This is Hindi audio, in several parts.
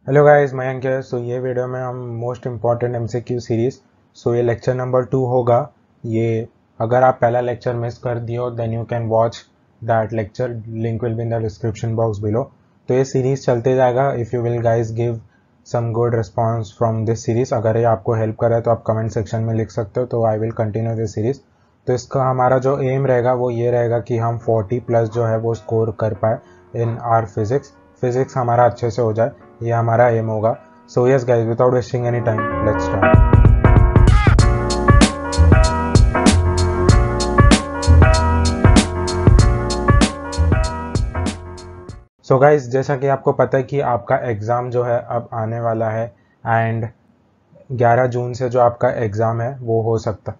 हेलो गाइस, मयंक है। सो ये वीडियो में हम मोस्ट इम्पॉर्टेंट एमसीक्यू सीरीज, ये लेक्चर नंबर 2 होगा। ये अगर आप पहला लेक्चर मिस कर दिए हो then you can watch that lecture, link will be in the description box below. तो ये सीरीज चलते जाएगा। If you will guys give some good response from this series, अगर ये आपको हेल्प करे तो आप कमेंट सेक्शन में लिख सकते हो, तो I will continue this series. तो इसका हमारा जो एम रहेगा वो ये रहेगा कि हम 40 प्लस जो है वो स्कोर कर पाए इन आर फिजिक्स हमारा अच्छे से हो जाए, ये हमारा एम होगा। So yes guys, without wasting any time, let's start. So guys, जैसा कि आपको पता है कि आपका एग्ज़ाम जो है अब आने वाला है, एंड 11 जून से जो आपका एग्ज़ाम है वो हो सकता है,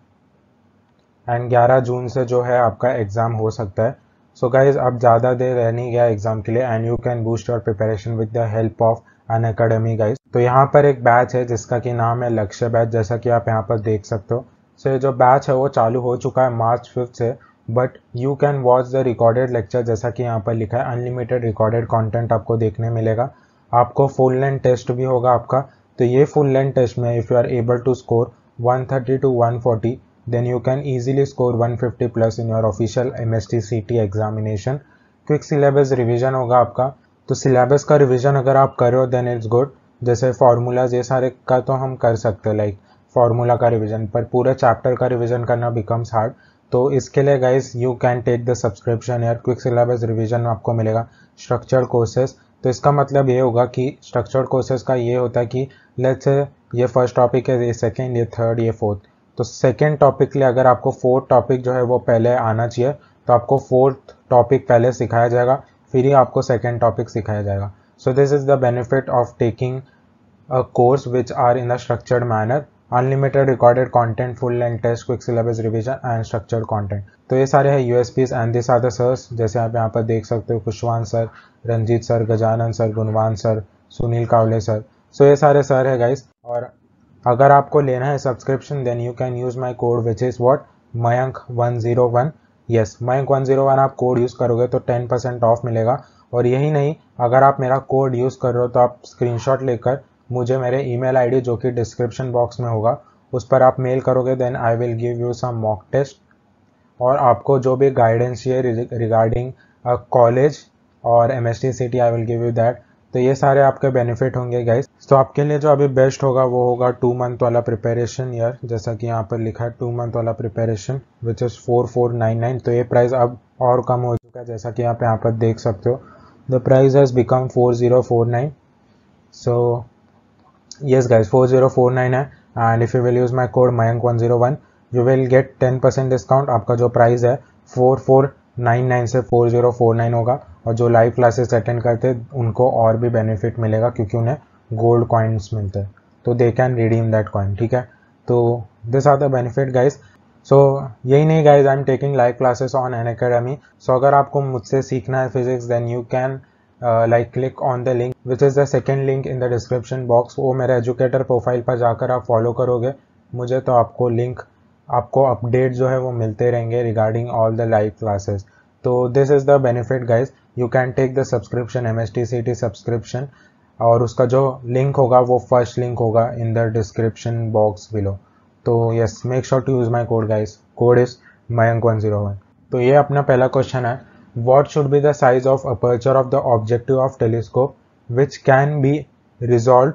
एंड 11 जून से जो है आपका एग्ज़ाम हो सकता है। सो गाइस, अब ज़्यादा देर रह नहीं गया एग्ज़ाम के लिए, and you can boost your preparation with the help of Unacademy guys. तो यहाँ पर एक बैच है जिसका कि नाम है लक्ष्य बैच, जैसा कि आप यहाँ पर देख सकते हो। सो ये जो बैच है वो चालू हो चुका है March 5 से, but you can watch the recorded lecture, जैसा कि यहाँ पर लिखा है अनलिमिटेड रिकॉर्डेड कंटेंट आपको देखने मिलेगा। आपको फुल लेंथ टेस्ट भी होगा आपका। तो ये फुल लेंथ टेस्ट में if you are able to score 130 to 140, then you can easily score 150 plus in your official MST CT examination. Quick syllabus revision होगा आपका। तो सिलेबस का रिवीजन अगर आप कर रहे हो देन इट्स गुड। जैसे फार्मूलाज ये सारे का तो हम कर सकते हैं, लाइक फार्मूला का रिवीजन, पर पूरे चैप्टर का रिवीजन करना बिकम्स हार्ड। तो इसके लिए guys you can take the subscription यार। क्विक सिलेबस रिवीजन में आपको मिलेगा स्ट्रक्चर्ड कोर्सेज। तो इसका मतलब ये होगा कि स्ट्रक्चर्ड कोर्सेज का ये होता है कि लेट्स से ये फर्स्ट टॉपिक है, ये सेकेंड, ये थर्ड, ये फोर्थ। तो सेकेंड टॉपिक के लिए अगर आपको फोर्थ टॉपिक जो है वो पहले आना चाहिए, तो आपको फोर्थ टॉपिक पहले सिखाया जाएगा, फिर ही आपको सेकेंड टॉपिक सिखाया जाएगा। So this is the benefit of taking a course which are in a structured manner, unlimited recorded content, full length test, quick syllabus revision and structured content। तो ये सारे हैं USPs and this are the sirs, जैसे आप यहाँ पर देख सकते हो, Khushwan sir, Ranjeet sir, Gajanan sir, Gunwan sir, Sunil Kawale sir. So ये सारे सर है गाइस। और अगर आपको लेना है subscription then you can use my code which is what, Mayank101। Yes, Mayank101 आप कोड यूज़ करोगे तो 10% ऑफ मिलेगा। और यही नहीं, अगर आप मेरा कोड यूज़ कर रहे हो तो आप स्क्रीनशॉट लेकर मुझे मेरे ईमेल आईडी जो कि डिस्क्रिप्शन बॉक्स में होगा उस पर आप मेल करोगे, then I will give you some mock test. और आपको जो भी गाइडेंस चाहिए रिगार्डिंग कॉलेज और MST CT, I will give you that. तो ये सारे आपके बेनिफिट होंगे गाइस। तो आपके लिए जो अभी बेस्ट होगा वो होगा 2 मंथ वाला प्रिपरेशन यार, जैसा कि यहाँ पर लिखा है 2 मंथ वाला प्रिपरेशन विच इज़ 4499। तो ये प्राइस अब और कम हो चुका है, जैसा कि आप यहाँ पर देख सकते हो। The price has become 4049। So yes guys, 4049 है। And if you will use my code Mayank101 you will gate 10% discount. आपका जो प्राइस है 4499 से 4049 होगा। और जो लाइव क्लासेस अटेंड करते हैं उनको और भी बेनिफिट मिलेगा, क्योंकि उन्हें गोल्ड कॉइन्स मिलते हैं, तो they can redeem that coin. ठीक है, तो this are the benefit guys. So यही नहीं guys, I am taking live classes on Unacademy. So अगर आपको मुझसे सीखना है physics then you can like click on the link which is the second link in the description box। वो मेरे एजुकेटर प्रोफाइल पर जाकर आप फॉलो करोगे मुझे, तो आपको लिंक, आपको अपडेट जो है वो मिलते रहेंगे regarding all the live classes. तो this is the benefit guys, you can take the subscription, MST CT subscription, और उसका जो लिंक होगा वो फर्स्ट लिंक होगा in the description box below. तो yes, make sure to use my code guys, code is Mayank101। तो ये अपना पहला क्वेश्चन है, what should be the size of aperture of the objective of telescope which can be resolved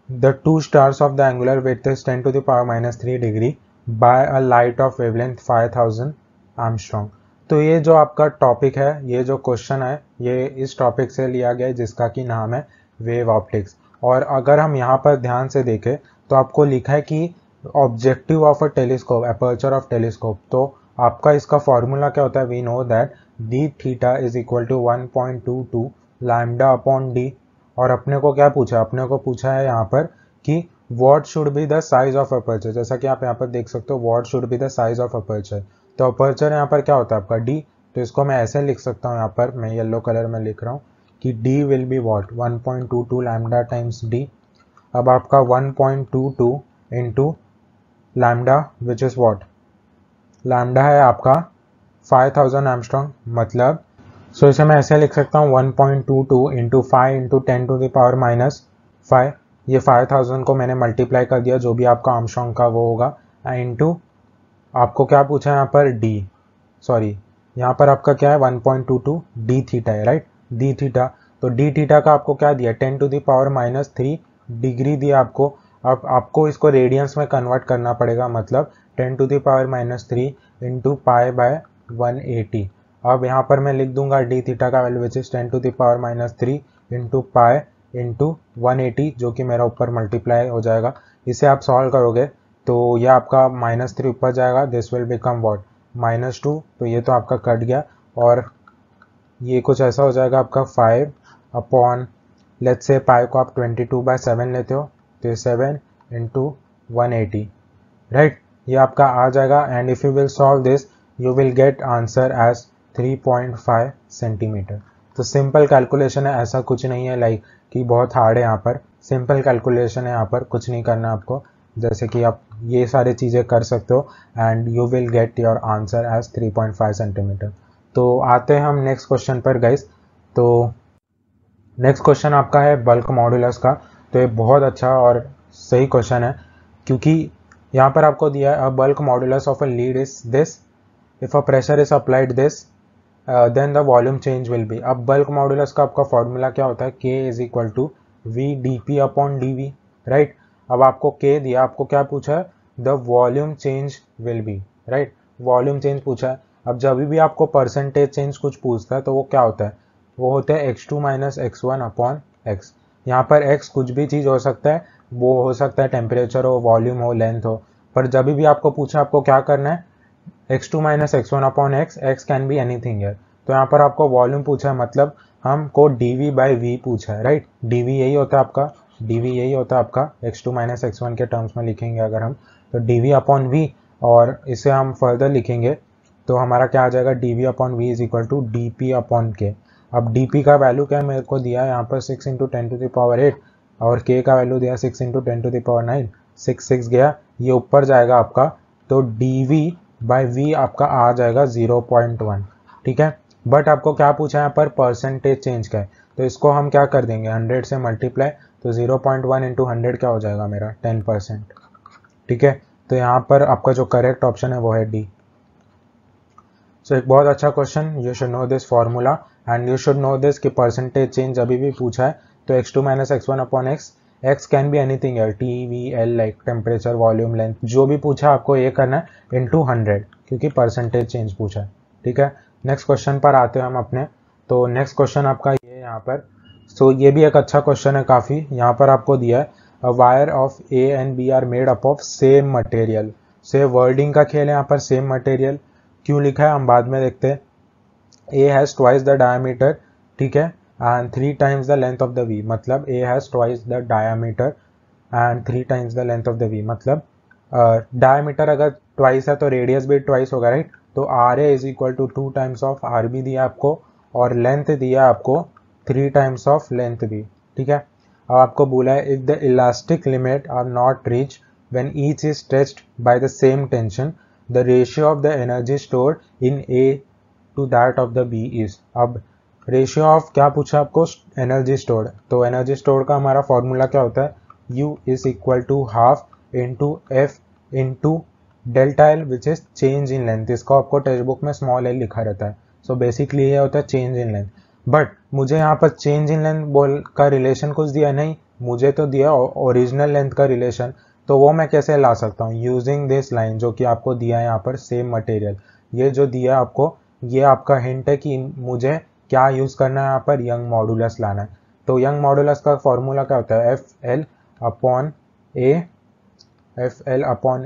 the two stars of the angular width is 10 to the power minus 3 degree by a light of wavelength 5000 Armstrong। तो ये जो आपका टॉपिक है, ये जो क्वेश्चन है, ये इस टॉपिक से लिया गया है जिसका कि नाम है वेव ऑप्टिक्स। और अगर हम यहाँ पर ध्यान से देखें तो आपको लिखा है कि objective of a telescope, aperture of telescope. तो आपका इसका फॉर्मूला क्या होता है, we know that d theta is equal to 1.22 lambda upon d. और अपने को क्या पूछा, अपने को पूछा है यहाँ पर कि what should be the size of aperture, जैसा कि आप यहाँ पर देख सकते हो what should be the size of aperture. तो अपर्चर यहाँ पर क्या होता है आपका d, तो इसको मैं ऐसे लिख सकता हूँ, यहाँ पर मैं येलो कलर में लिख रहा हूँ कि d will be what 1.22 lambda times d। अब आपका 1.22 into lambda which is what, lambda है आपका 5000 एमस्ट्रॉन्ग, मतलब सो इसे मैं ऐसे लिख सकता हूँ 1.22 into 5 into 10 to the power minus 5, ये 5000 को मैंने मल्टीप्लाई कर दिया, जो भी आपका आर्मस्ट्रांग का वो होगा, इनटू आपको क्या पूछा है यहाँ पर डी, सॉरी यहाँ पर आपका क्या है 1.22 डी थीटा है, राइट, डी थीटा। तो डी थीटा का आपको क्या दिया 10⁻³ डिग्री दिया आपको। अब आपको इसको रेडियंस में कन्वर्ट करना पड़ेगा, मतलब 10⁻³ इंटू π/180। अब यहाँ पर मैं लिख दूंगा डी थीटा का value which is 10⁻³ into pi into 180, जो कि मेरा ऊपर मल्टीप्लाई हो जाएगा। इसे आप सॉल्व करोगे तो ये आपका -3 ऊपर जाएगा, दिस विल बिकम व्हाट -2, तो ये तो आपका कट गया, और ये कुछ ऐसा हो जाएगा आपका 5 अपॉन, लेट्स से पाई को आप 22/7 लेते हो, तो ये 7 इंटू 180, राइट, ये आपका आ जाएगा। And if you will solve this you will get answer as 3.5 centimetre. तो सिंपल कैलकुलेशन है, ऐसा कुछ नहीं है लाइक कि बहुत हार्ड है, यहाँ पर सिंपल कैलकुलेशन है, यहाँ पर कुछ नहीं करना आपको, जैसे कि आप ये सारी चीज़ें कर सकते हो and you will get your answer as 3.5 centimetre. तो आते हैं हम नेक्स्ट क्वेश्चन पर गाइस। तो नेक्स्ट क्वेश्चन आपका है बल्क मॉड्यूलस का। तो ये बहुत अच्छा और सही क्वेश्चन है, क्योंकि यहाँ पर आपको दिया है bulk modulus of a lead is this, if a pressure is applied this then the volume change will be. अब बल्क मॉड्यूलस का आपका फॉर्मूला क्या होता है, K is equal to VdP/dV, right. अब आपको K दिया, आपको क्या पूछा है, the volume change will be, right, volume change पूछा है। अब जब भी आपको परसेंटेज चेंज कुछ पूछता है तो वो क्या होता है, वो होता है x2 - x1/x। यहाँ पर x कुछ भी चीज़ हो सकता है, वो हो सकता है टेम्परेचर हो, वॉल्यूम हो, लेंथ हो, पर जब भी आपको पूछा आपको क्या करना है, x2 - x1/x, x can be anything है। तो यहाँ पर आपको वॉल्यूम पूछा है, मतलब हमको dV/V पूछा है, राइट, dV यही होता है आपका, dV यही होता है आपका, x2 - x1 के टर्म्स में लिखेंगे अगर हम, तो dV/V, और इसे हम फर्दर लिखेंगे तो हमारा क्या आ जाएगा, dV/V is equal to dP/K। अब dP का वैल्यू क्या मेरे को दिया है यहाँ पर 6 × 10⁸, और K का वैल्यू दिया 6 × 10⁹, 6 गया, ये ऊपर जाएगा आपका, तो dV/V आपका आ जाएगा 0.1, ठीक है। बट आपको क्या पूछा है यहाँ पर, परसेंटेज चेंज का है, तो इसको हम क्या कर देंगे 100 से मल्टीप्लाई, तो 0.1 × 100 क्या हो जाएगा मेरा 10%, ठीक है। तो यहाँ पर आपका जो करेक्ट ऑप्शन है वो है डी। सो एक बहुत अच्छा question, you should no this formula and you should no this कि परसेंटेज चेंज अभी भी पूछा है तो x2 - x1/x, x can be anything है, T, V, L like temperature, volume, length, जो भी पूछा आपको ये करना है इंटू 100, क्योंकि परसेंटेज चेंज पूछा है, ठीक है। नेक्स्ट क्वेश्चन पर आते हैं हम अपने। तो नेक्स्ट क्वेश्चन आपका ये यहाँ पर, सो ये भी एक अच्छा क्वेश्चन है काफ़ी। यहाँ पर आपको दिया है a wire of A and B are made up of same material. से वर्डिंग का खेल है यहाँ पर, सेम मटेरियल क्यों लिखा है हम बाद में देखते हैं। A has twice the diameter, ठीक है, and 3 times the length of the V, मतलब A has twice the diameter and 3 times the length of the V, मतलब डायमीटर अगर ट्वाइस है तो रेडियस भी ट्वाइस होगा, राइट। तो RA is equal to 2 times of RB दिया आपको, और लेंथ दिया आपको 3 टाइम्स ऑफ लेंथ भी, ठीक है। अब आपको बोला है if the elastic limit are not reach when each is stretched by the same tension, the ratio of the energy stored in A to that of the B is. अब रेशियो ऑफ क्या पूछा आपको, एनर्जी स्टोर्ड, तो एनर्जी स्टोर्ड का हमारा फॉर्मूला क्या होता है, U is equal to half into F into delta L which is change in length. इसको आपको टेक्स्ट बुक में स्मॉल l लिखा रहता है, सो बेसिकली ये होता है चेंज इन लेंथ। बट मुझे यहाँ पर चेंज इन लेंथ बोल का रिलेशन कुछ दिया नहीं, मुझे तो दिया ओरिजिनल लेंथ का रिलेशन, तो वो मैं कैसे ला सकता हूँ, यूजिंग दिस लाइन जो कि आपको दिया है यहाँ पर, सेम मटेरियल। ये जो दिया आपको, ये आपका हिंट है कि मुझे क्या यूज करना है यहाँ पर, यंग मॉडुलस लाना है। तो यंग मॉडुलस का फॉर्मूला क्या होता है, FL upon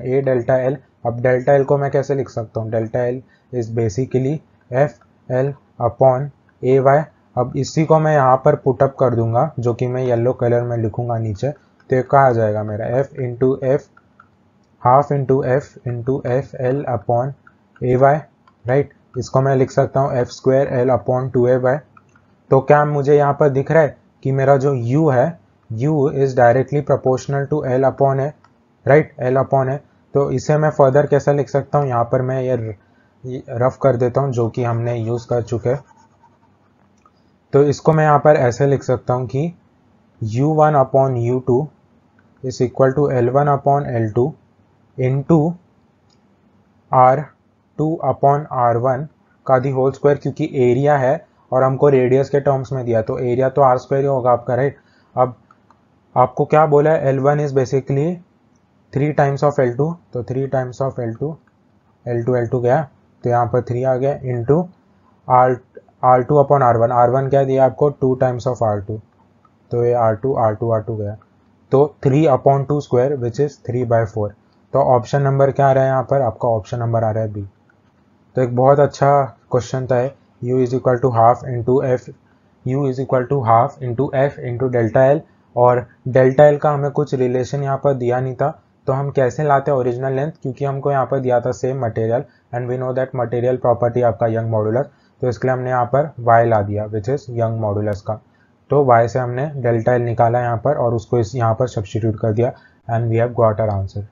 A delta L। अब डेल्टा L को मैं कैसे लिख सकता हूँ, delta L is basically FL upon AY। अब इसी को मैं यहाँ पर पुटअप कर दूंगा, जो कि मैं येलो कलर में लिखूंगा नीचे, तो ये कहा जाएगा मेरा F into F, half into F into FL upon AY, right. इसको मैं लिख सकता हूँ F² L अपॉन 2AY। तो क्या मुझे यहाँ पर दिख रहा है कि मेरा जो U है, U is directly proportional to L upon A, right, L upon A। तो इसे मैं फर्दर कैसे लिख सकता हूँ, यहाँ पर मैं ये रफ कर देता हूँ जो कि हमने यूज कर चुके हैं। तो इसको मैं यहाँ पर ऐसे लिख सकता हूँ कि U1 upon U2 is equal to L1 upon L2 into R2 upon R1 का दी होल स्क्वायर, क्योंकि एरिया है और हमको रेडियस के टर्म्स में दिया तो एरिया तो R स्क्वायर ही होगा आपका, राइट। अब आपको क्या बोला है, L1 is basically 3 times of L2, तो 3 टाइम्स ऑफ L2, L2 गया तो यहाँ पर 3 आ गया इंटू R2 अपॉन R1 क्या दिया आपको 2 टाइम्स ऑफ R2, तो ये R2 गया तो 3 अपॉन 2 स्क्वायर विच इज 3/4। तो ऑप्शन नंबर क्या आ रहा है यहाँ पर आपका, ऑप्शन नंबर आ रहा है बी। तो एक बहुत अच्छा क्वेश्चन था u is equal to half into f, u is equal to half into f into delta l, और डेल्टा एल का हमें कुछ रिलेशन यहाँ पर दिया नहीं था, तो हम कैसे लाते हैं ओरिजिनल लेंथ, क्योंकि हमको यहाँ पर दिया था same material and we know that material property आपका यंग मॉडुलस, तो इसके लिए हमने यहाँ पर y ला दिया विच इज यंग मॉडुलस का। तो y से हमने डेल्टा एल निकाला यहाँ पर और उसको इस यहाँ पर सब्स्टिट्यूट कर दिया and we have got our answer.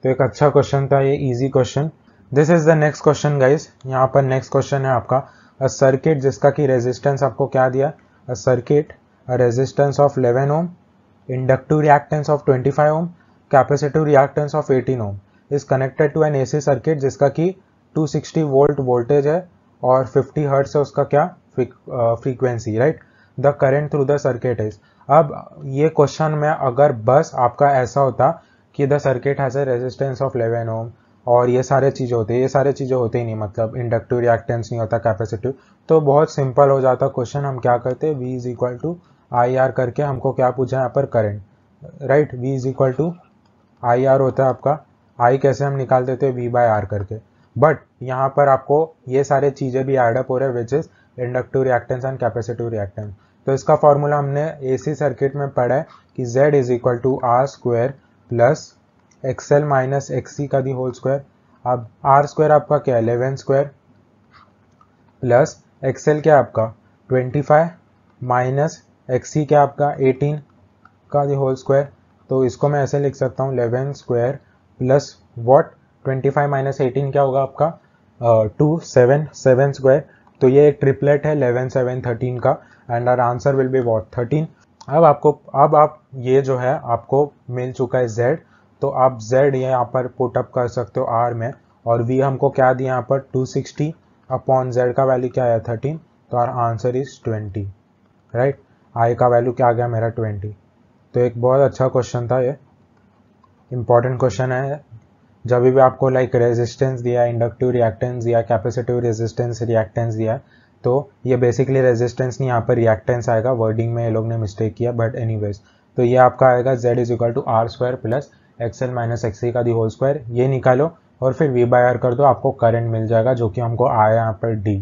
तो एक अच्छा क्वेश्चन था ये, easy question. This is the next question guys. यहाँ पर नेक्स्ट क्वेश्चन है आपका अ सर्किट जिसका कि रेजिस्टेंस आपको क्या दिया, a circuit a resistance of 11 ohm, inductive reactance of 25 ohm, capacitive reactance of 18 ohm is connected to an AC circuit जिसका कि 260 वोल्ट वोल्टेज है और 50 हर्ट्ज है उसका क्या frequency, right. The current through the circuit is. अब ये क्वेश्चन में अगर बस आपका ऐसा होता कि the circuit has a resistance of 11 ओम और ये सारे चीज़ें होते, ये सारे चीज़ें होते ही नहीं, मतलब इंडक्टिव रिएक्टेंस नहीं होता, कैपेसिटिव, तो बहुत सिंपल हो जाता क्वेश्चन। हम क्या करते, V is equal to I R करके हमको क्या पूछा यहाँ पर current, right. V is equal to I R होता है आपका, I कैसे हम निकाल देते हैं V/R करके, बट यहाँ पर आपको ये सारे चीज़ें भी एडअप हो रहे हैं which is inductive reactance and capacitive reactance. तो इसका फॉर्मूला हमने AC सर्किट में पढ़ा है कि Z is equal to R square plus XL minus XC का दी होल स्क्वायर। अब R स्क्वायर आपका क्या है 11 स्क्वायर प्लस XL क्या आपका 25 माइनस XC क्या आपका 18 का दी होल स्क्वायर। तो इसको मैं ऐसे लिख सकता हूँ 11 स्क्वायर प्लस व्हाट 25 माइनस 18 क्या होगा आपका 7 स्क्वायर। तो ये एक ट्रिपलेट है 11 7 13 का and our answer will be what 13। अब आप ये जो है आपको मिल चुका है Z, तो आप Z यहाँ पर पुट अप कर सकते हो R में, और V हमको क्या दिया यहाँ पर 260 अपॉन Z का वैल्यू क्या है 13, तो our answer is 20, right. I का वैल्यू क्या आ गया मेरा 20। तो एक बहुत अच्छा क्वेश्चन था ये, इंपॉर्टेंट क्वेश्चन है। जब भी आपको लाइक रेजिस्टेंस दिया, इंडक्टिव रिएक्टेंस दिया, कैपेसिटिव रेजिस्टेंस रिएक्टेंस दिया, तो ये बेसिकली रेजिस्टेंस नहीं यहाँ पर रिएक्टेंस आएगा, वर्डिंग में ये लोग ने मिस्टेक किया, बट एनीवेज तो ये आपका आएगा Z is equal to R square plus XL minus XC का दी होल स्क्वायर। ये निकालो और फिर V/R कर दो, आपको करंट मिल जाएगा जो कि हमको आया यहाँ पर D।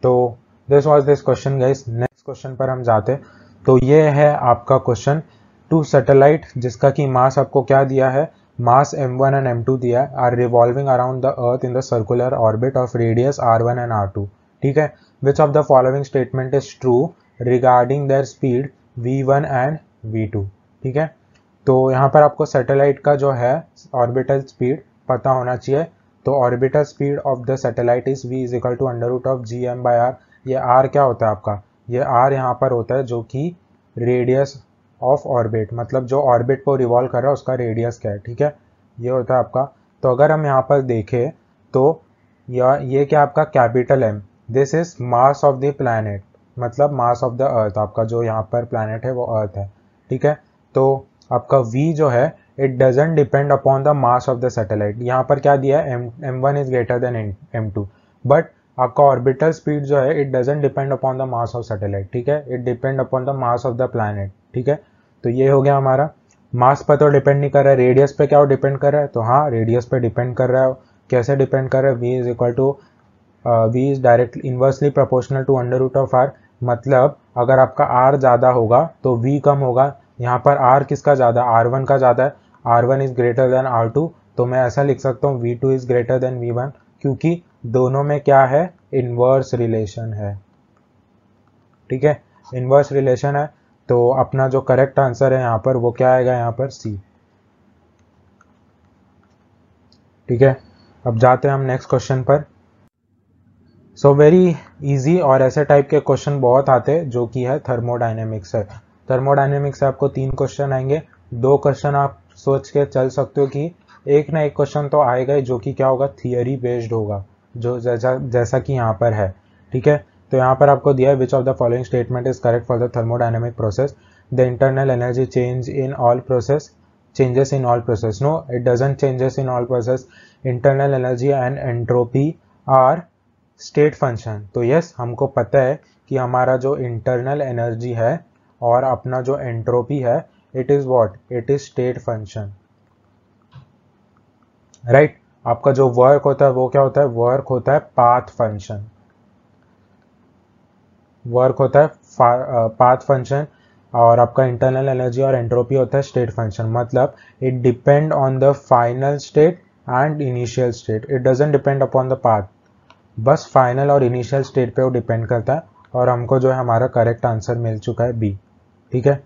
तो this was this question guys. Next question पर हम जाते, तो ये है आपका क्वेश्चन, टू सैटेलाइट जिसका कि मास आपको क्या दिया है, मास m1 एंड m2 दिया है, are revolving around the earth in the circular orbit of radius r1 and r2, ठीक है। Which of the following statement is true regarding their speed v1 and v2, ठीक है। तो यहाँ पर आपको सैटेलाइट का जो है ऑर्बिटल स्पीड पता होना चाहिए। तो orbital speed of the satellite is v is equal to under root of gm/r। ये r क्या होता है आपका, ये r यहाँ पर होता है जो कि रेडियस ऑफ ऑर्बिट, मतलब जो ऑर्बिट को रिवॉल्व कर रहा है उसका रेडियस क्या है, ठीक है, ये होता है आपका। तो अगर हम यहाँ पर देखें तो ये क्या आपका capital M, this is mass of the planet, मतलब मास ऑफ द अर्थ, आपका जो यहाँ पर प्लैनेट है वो अर्थ है, ठीक है। तो आपका V जो है it doesn't depend upon the mass of the satellite. यहाँ पर क्या दिया है m1 is greater than m2, but आपका ऑर्बिटल स्पीड जो है it doesn't depend upon the mass of satellite, ठीक है, it depend upon the mass of the planet, ठीक है। तो ये हो गया हमारा, मास पर तो डिपेंड नहीं कर रहा है, रेडियस पे क्या डिपेंड कर रहा है, तो हाँ रेडियस पे डिपेंड कर रहा है। कैसे डिपेंड कर रहा है, V is equal to V is directly inversely proportional to under root of R, मतलब अगर आपका R ज़्यादा होगा तो V कम होगा। यहाँ पर R किसका ज़्यादा, R1 का ज़्यादा है, R1 is greater than R2, तो मैं ऐसा लिख सकता हूँ V2 is greater than V1, क्योंकि दोनों में क्या है, इन्वर्स रिलेशन है, ठीक है, इन्वर्स रिलेशन है। तो अपना जो करेक्ट आंसर है यहाँ पर वो क्या आएगा, यहाँ पर C, ठीक है। अब जाते हैं हम नेक्स्ट क्वेश्चन पर। सो वेरी इजी, और ऐसे टाइप के क्वेश्चन बहुत आते हैं जो कि है थर्मोडायनेमिक्स है। थर्मोडायनेमिक्स से आपको 3 क्वेश्चन आएंगे, 2 क्वेश्चन आप सोच के चल सकते हो कि एक ना एक क्वेश्चन तो आएगा ही, जो कि क्या होगा, थियरी बेस्ड होगा, जो जैसा कि यहाँ पर है। ठीक है, तो यहाँ पर आपको दिया है which of the following statement is correct for the thermodynamic process, the internal energy change in all process changes in all process. No, it doesn't changes in all process. Internal energy and entropy are state function. तो yes, हमको पता है कि हमारा जो internal energy है और अपना जो entropy है, it is what? It is state function. Right? आपका जो work होता है वो क्या होता है? Work होता है path function. Work होता है path function और आपका इंटरनल एनर्जी और एंट्रोपी होता है स्टेट फंक्शन। मतलब it depend on the final state and initial state, it doesn't depend upon the path, बस फाइनल और इनिशियल स्टेट पे वो डिपेंड करता है। और हमको जो है हमारा करेक्ट आंसर मिल चुका है बी। ठीक है,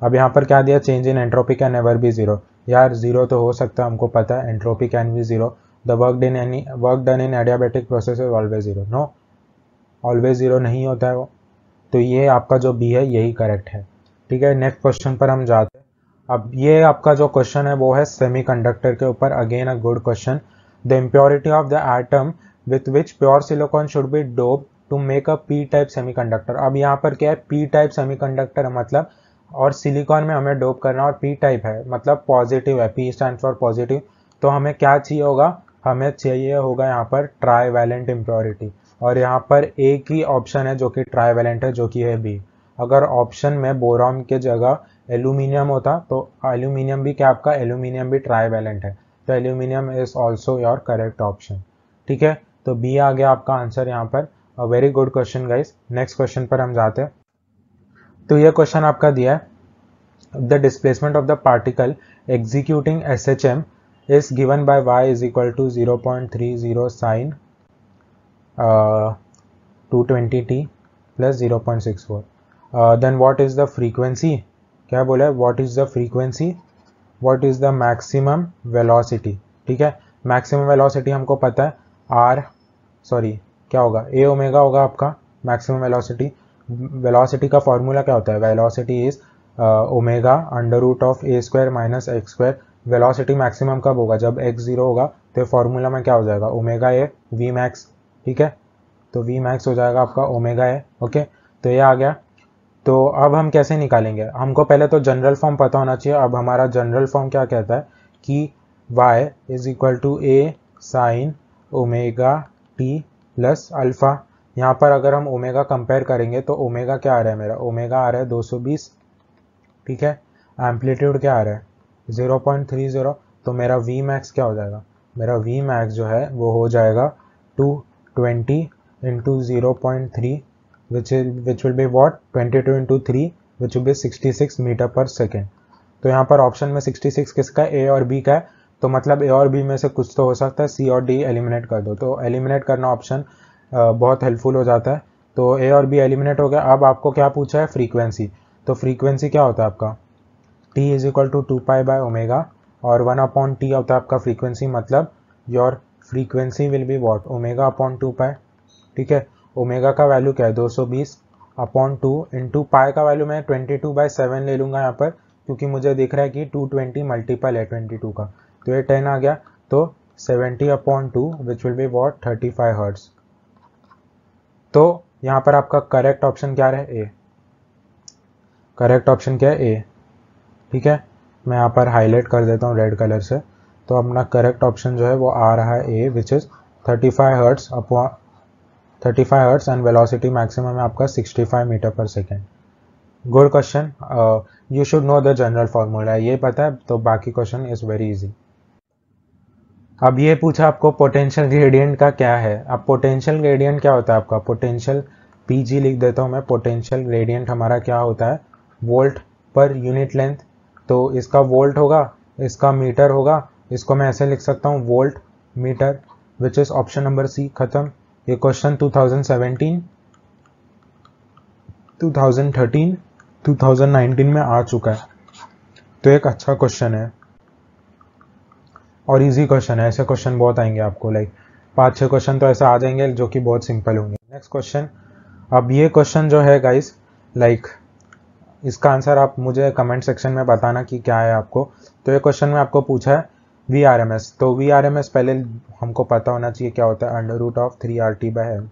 अब यहाँ पर क्या दिया, change in entropy can never be zero. यार जीरो तो हो सकता है, हमको पता है, entropy can be zero. The work done in adiabatic process is always zero. No, always zero नहीं होता है वो। तो ये आपका जो बी है यही करेक्ट है। ठीक है, नेक्स्ट क्वेश्चन पर हम जाते हैं। अब ये आपका जो क्वेश्चन है वो है सेमीकंडक्टर के ऊपर। Again a good question. The impurity of the atom with which pure silicon should be dope to make a p type semiconductor. अब यहाँ पर क्या है, पी टाइप सेमीकंडक्टर है मतलब, और सिलिकॉन में हमें डोप करना और पी टाइप है मतलब पॉजिटिव है, पी स्टैंड फॉर पॉजिटिव। तो हमें क्या चाहिए होगा, हमें चाहिए होगा यहाँ पर ट्राईवैलेंट इम्प्योरिटी, और यहाँ पर एक ही ऑप्शन है जो कि ट्राईवैलेंट है, जो कि है बी। अगर ऑप्शन में बोरॉन के जगह एल्यूमिनियम होता तो एल्यूमिनियम भी क्या, आपका एल्यूमिनियम भी ट्राईवैलेंट है, तो aluminium is also your correct option. ठीक है, तो बी आ गया आपका आंसर यहाँ पर। A very good question guys. Next question पर हम जाते हैं। तो ये क्वेश्चन आपका दिया है, the displacement of the particle executing SHM is given by y is equal to 0.30 sine 220t plus 0.64। Then what is the frequency, क्या बोला है, what is the frequency, what is the maximum velocity. ठीक है, मैक्सिमम वेलोसिटी हमको पता है क्या होगा, ए ओमेगा होगा आपका मैक्सिमम वेलोसिटी। वेलोसिटी का फॉर्मूला क्या होता है, velocity is omega under root of a square minus x square. Velocity maximum कब होगा, जब एक्स जीरो होगा, तो फॉर्मूला में क्या हो जाएगा, ओमेगा ए वी मैक्स। ठीक है, तो वी मैक्स हो जाएगा आपका ओमेगा ए। ओके, तो ये आ गया। तो अब हम कैसे निकालेंगे, हमको पहले तो जनरल फॉर्म पता होना चाहिए। अब हमारा जनरल फॉर्म क्या कहता है कि y is equal to a sine omega t plus alpha. यहाँ पर अगर हम ओमेगा कंपेयर करेंगे तो ओमेगा क्या आ रहा है मेरा, ओमेगा आ रहा है 220। ठीक है, एम्पलीट्यूड क्या आ रहा है 0.30, तो मेरा वी मैक्स क्या हो जाएगा, मेरा वी मैक्स जो है वो हो जाएगा 220 into 0.3 which will be what 22 into 3 which will be 66 metre पर सेकेंड। तो यहाँ पर ऑप्शन में 66 किसका है, ए और बी का है, तो मतलब ए और बी में से कुछ तो हो सकता है, सी और डी एलिमिनेट कर दो। तो एलिमिनेट करना ऑप्शन बहुत हेल्पफुल हो जाता है। तो ए और बी एलिमिनेट हो गया। अब आपको क्या पूछा है, फ्रीक्वेंसी। तो फ्रीक्वेंसी क्या होता है आपका, T is equal to 2 pi by omega और 1/t होता है आपका फ्रीक्वेंसी। मतलब your frequency will be what, omega upon 2 pi. ठीक है, ओमेगा का वैल्यू क्या है 220/2 इंटू पाई का वैल्यू मैं 22/7 ले लूंगा यहाँ पर, क्योंकि मुझे दिख रहा है कि 220 मल्टीपल है 22 का, तो ये 10 आ गया। तो 70/2 which will be what 35 hertz. तो यहाँ पर आपका करेक्ट ऑप्शन क्या है, ए। करेक्ट ऑप्शन क्या है, ए। ठीक है, मैं यहाँ पर हाईलाइट कर देता हूँ रेड कलर से। तो अपना करेक्ट ऑप्शन जो है वो आ रहा है A, which is 35 hertz upon 35 hertz and velocity maximum है आपका 65 मीटर पर second. Good question. You should know the general formula, ये पता है तो बाकी क्वेश्चन इज वेरी इजी। अब ये पूछा आपको पोटेंशियल ग्रेडियंट का क्या है। अब पोटेंशियल ग्रेडियंट क्या होता है आपका, पोटेंशियल पीजी लिख देता हूँ मैं। पोटेंशियल ग्रेडियंट हमारा क्या होता है, वोल्ट पर यूनिट लेंथ। तो इसका वोल्ट होगा, इसका मीटर होगा, इसको मैं ऐसे लिख सकता हूँ volt metre, which is option number C. खत्म। ये क्वेश्चन 2017, 2013, 2019 में आ चुका है, तो एक अच्छा क्वेश्चन है और इजी क्वेश्चन है। ऐसे क्वेश्चन बहुत आएंगे आपको, लाइक 5-6 क्वेश्चन तो ऐसे आ जाएंगे जो कि बहुत सिंपल होंगे। Next question. अब ये क्वेश्चन जो है गाइस, लाइक इसका आंसर आप मुझे कमेंट सेक्शन में बताना कि क्या है आपको। तो ये क्वेश्चन में आपको पूछा है VRMS, तो VRMS पहले हमको पता होना चाहिए क्या होता है, √3RT/m।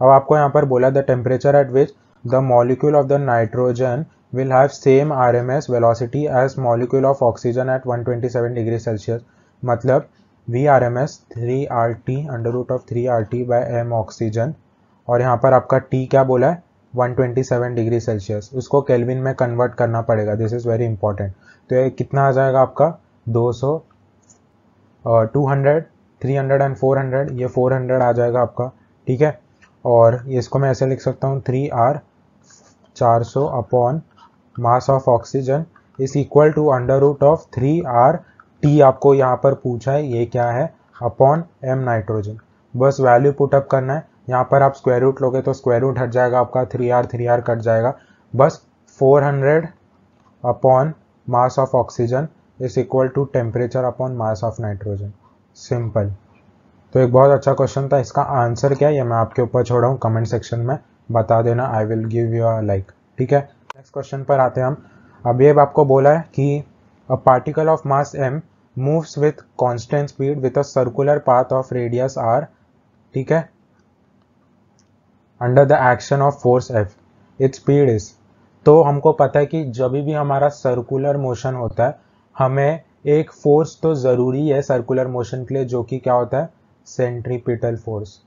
अब आपको यहाँ पर बोला the temperature at which the molecule of the nitrogen will have same RMS velocity as molecule of oxygen at 127 degree Celsius. मतलब VRMS 3RT √3RT/m ऑक्सीजन, और यहाँ पर आपका T क्या बोला है 127 डिग्री सेल्सियस, उसको केल्विन में कन्वर्ट करना पड़ेगा, दिस इज वेरी इंपॉर्टेंट। तो ये कितना आ जाएगा आपका 200 200 300 एंड 400, ये 400 आ जाएगा आपका, ठीक है। और इसको मैं ऐसे लिख सकता हूँ 3R 400 upon mass of oxygen is equal to √3RT। आपको यहाँ पर पूछा है ये क्या है, अपॉन m नाइट्रोजन। बस वैल्यू पुटअप करना है, यहाँ पर आप स्क्वायर रूट लोगे तो स्क्वायर रूट हट जाएगा आपका, 3R कट जाएगा, बस 400 upon mass of oxygen is equal to temperature upon mass of nitrogen, simple. तो एक बहुत अच्छा क्वेश्चन था, इसका आंसर क्या है ये मैं आपके ऊपर छोड़ा हूँ, कमेंट सेक्शन में बता देना, आई will give you a like, ठीक है। नेक्स्ट क्वेश्चन पर आते हैं हम। अब ये आपको बोला है कि a particle of mass m moves with constant speed with a circular path of radius r, ठीक है, under the action of force F, its speed is. तो हमको पता है कि जब भी हमारा सर्कुलर मोशन होता है हमें एक फोर्स तो ज़रूरी है सर्कुलर मोशन के लिए, जो कि क्या होता है सेंट्रीपिटल फोर्स,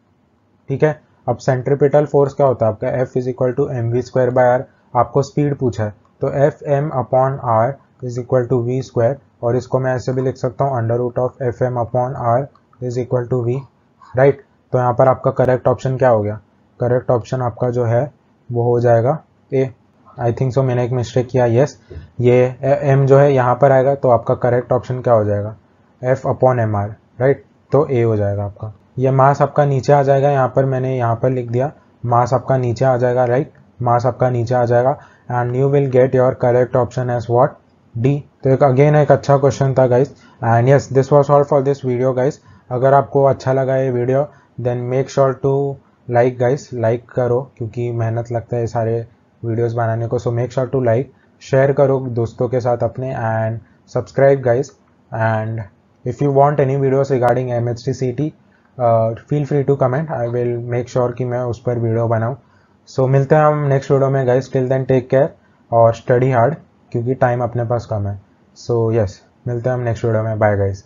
ठीक है। अब सेंट्रीपिटल फोर्स क्या होता है आपका F is equal to mv²/r। आपको स्पीड पूछा है तो Fm/r is equal to v², और इसको मैं ऐसे भी लिख सकता हूँ √Fm/r is equal to v, right. तो यहाँ पर आपका करेक्ट ऑप्शन क्या हो गया, करेक्ट ऑप्शन आपका जो है वो हो जाएगा ए। आई थिंक सो मैंने एक मिस्टेक किया, यस, ये m जो है यहाँ पर आएगा, तो आपका करेक्ट ऑप्शन क्या हो जाएगा F/mr, राइट। तो ए हो जाएगा आपका। ये मास आपका नीचे आ जाएगा, यहाँ पर मैंने यहाँ पर लिख दिया मास आपका नीचे आ जाएगा, राइट, मास आपका नीचे आ जाएगा, and you will get your correct option as what D. तो एक अगेन एक अच्छा क्वेश्चन था guys, and yes this was all for this video guys. अगर आपको अच्छा लगा ये video then make sure to like guys, like करो क्योंकि मेहनत लगता है सारे वीडियोस बनाने को, so make sure to like, share करो दोस्तों के साथ अपने, and subscribe guys. And if you want any videos regarding MHTCT feel free to comment, I will make sure कि मैं उस पर वीडियो बनाऊँ। सो मिलते हैं हम नेक्स्ट वीडियो में guys, till then take care और स्टडी हार्ड क्योंकि टाइम अपने पास कम है। सो यस मिलते हैं हम नेक्स्ट वीडियो में, बाय गाइस।